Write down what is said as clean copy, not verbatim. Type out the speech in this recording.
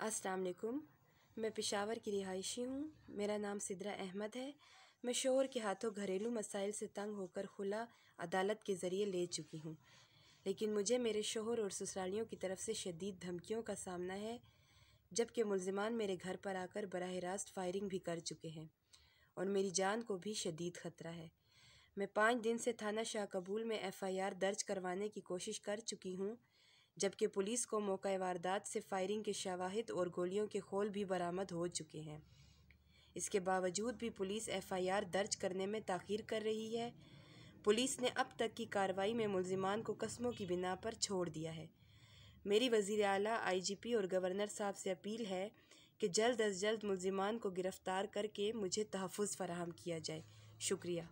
अस्सलाम वालेकुम। मैं पेशावर की रिहायशी हूँ। मेरा नाम सिद्रा अहमद है। मैं शोहर के हाथों घरेलू मसाइल से तंग होकर खुला अदालत के ज़रिए ले चुकी हूँ, लेकिन मुझे मेरे शोहर और ससुरालियों की तरफ से शदीद धमकियों का सामना है, जबकि मुल्ज़िमान मेरे घर पर आकर बराह रास्त फायरिंग भी कर चुके हैं और मेरी जान को भी शदीद ख़तरा है। मैं 5 दिन से थाना शाहकबूल में FIR दर्ज करवाने की कोशिश कर चुकी हूँ, जबकि पुलिस को मौका वारदात से फायरिंग के शवाहिद और गोलियों के खोल भी बरामद हो चुके हैं। इसके बावजूद भी पुलिस FIR दर्ज करने में ताख़ीर कर रही है। पुलिस ने अब तक की कार्रवाई में मुल्ज़िमान को कस्मों की बिना पर छोड़ दिया है। मेरी वज़ीर आला, IGP और गवर्नर साहब से अपील है कि जल्द अज जल्द मुल्ज़िमान को गिरफ़्तार करके मुझे तहफ़्फ़ुज़ फ़राहम किया जाए। शुक्रिया।